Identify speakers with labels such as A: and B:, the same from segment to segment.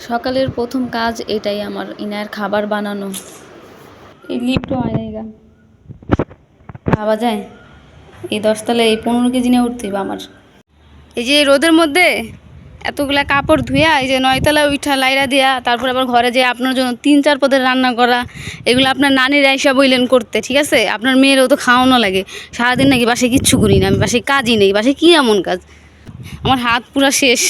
A: সকালের প্রথম কাজ এটাই আমার, ইনায়ের খাবার বানানো। এই লিফটও হয় নাই গা, ভাবা যায় এই 10 তলায় এই 15 কেজি নিয়ে উঠতে হবে আমার। এই যে রোদের মধ্যে এতগুলা কাপড় ধুয়া এই যে 9 তলায় উঠা লাইরা দিয়া, তারপর আবার ঘরে যে আপনার জন্য 3-4 পদের রান্না করা, এগুলো আপনার নানির আইসা বইলেন করতে, ঠিক আছে? আপনার মেয়েরও তো খাওয়ানো লাগে। সারাদিন নাকি বাসায় কিচ্ছু করি না আমি, বাসায় কাজই নেই। বাসায় কী এমন কাজ? আমার হাত পুরা শেষ।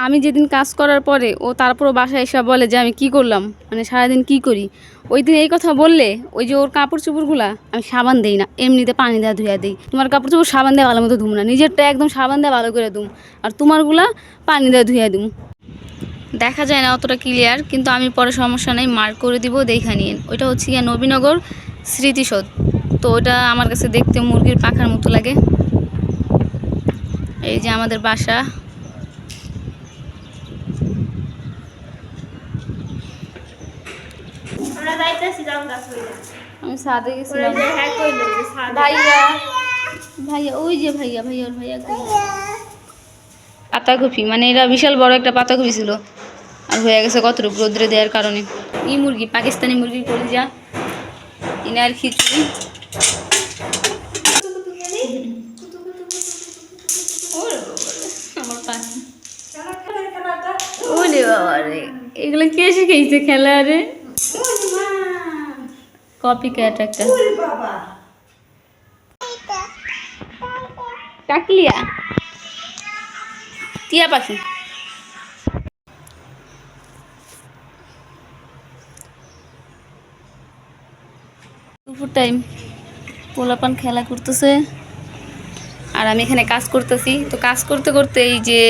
A: আমি যেদিন কাজ করার পরে ও তারপরও বাসায় এসে বলে যে আমি কি করলাম, মানে সারাদিন কি করি। ওই দিন এই কথা বললে ওই যে ওর কাপড় চোপড়গুলা আমি সাবান দেই না, এমনিতে পানি দেওয়া ধুয়া দিই। তোমার কাপড় চোপড় সাবান দেওয়া ভালো মতো ধুম না, নিজেরটা একদম সাবান দেওয়া ভালো করে দুম, আর তোমারগুলা পানি দেওয়া ধুয়া দুম। দেখা যায় না অতটা ক্লিয়ার, কিন্তু আমি পরে সমস্যা নেই, মার্ক করে দিব, দেখা নিয়ে। ওইটা হচ্ছে গিয়ে নবীনগর স্মৃতিসৌধ। তো ওটা আমার কাছে দেখতে মুরগির পাখার মতো লাগে। এই যে আমাদের বাসা। আমি ছাদে গেছিলাম। ভাইয়া ভাইয়া ওই যে ভাইয়া ভাইয়া ওর ভাইয়া পাতাকপি, মানে এরা বিশাল বড় একটা পাতাকপি ছিল, আর হয়ে গেছে কতটুকু রোদ্রে দেওয়ার কারণে। এই মুরগি পাকিস্তানি মুরগি কলিজা, ইনার খিচুড়ি। আমার পাখি ওরে বাবা রে, এগুলো কে শিখেছে খেলা রে? কপি ক্যাট একটা। কাকলিয়া টিয়া পাখি। দুপুর টাইম, পোলাপান খেলা করতেছে আর আমি এখানে কাজ করতেছি। তো কাজ করতে করতে এই যে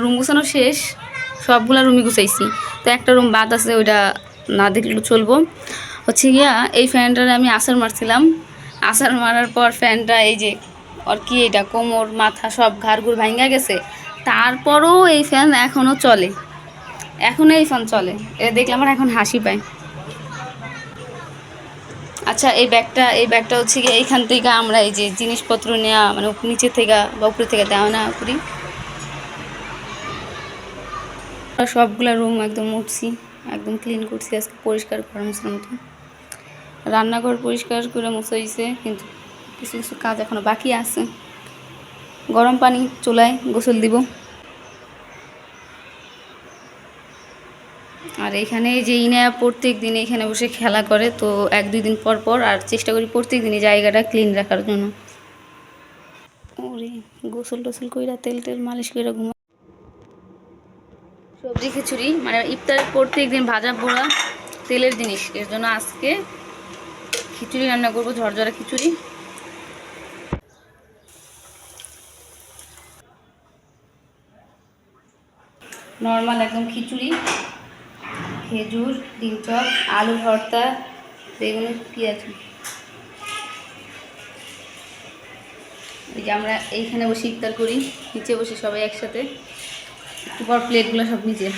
A: রুম গুছানো শেষ, সবগুলা রুমই গুছাইছি। তো একটা রুম বাদ আছে, ওইটা না দেখলেও চলবো। হচ্ছে গিয়া এই ফ্যানটারে আমি আসার মারছিলাম, আসার মারার পর ফ্যানটা এই যে আর কি এটা কোমর মাথা সব ঘাড়গুড় ভাঙ্গা গেছে। তারপরও এই ফ্যান এখনও চলে, এখনও এই ফ্যান চলে। এটা দেখলে আমার এখন হাসি পায়। আচ্ছা এই ব্যাগটা হচ্ছে গিয়ে এইখান থেকে আমরা এই যে জিনিসপত্র নেওয়া, মানে নিচে থেকে বা উপরে থেকে দেওয়া না করি। সবগুলা রুম একদম মুছছি, একদম ক্লিন করছি আজকে, পরিষ্কার করার মতো। রান্নাঘর পরিষ্কার করে মুছে হয়েছে, কিন্তু কিছু কিছু কাজ এখনও বাকি আছে। গরম পানি চুলায় গোসল দিব। আর এখানে যে ইনা প্রত্যেক দিন এখানে বসে খেলা করে, তো 1-2 দিন পর পর আর চেষ্টা করি প্রত্যেক দিনই জায়গাটা ক্লিন রাখার জন্য। ওরে গোসল টোসল কইরা তেল মালিশ করে ঘুমা। সবজি খিচুড়ি, মানে ইফতারের প্রত্যেক দিন ভাজা পোড়া তেলের জিনিস, এর জন্য আজকে খিচুড়ি রান্না করবো, ঝরঝরা খিচুড়ি। নর্মাল একদম খিচুড়ি, খেজুর, ডিম চপ, আলু ভর্তা, বেগুন পেঁয়াজ। এই যে আমরা এইখানে বসে ইফতার করি, নিচে বসে সবাই একসাথে। একটু পর প্লেটগুলো সব নিচে।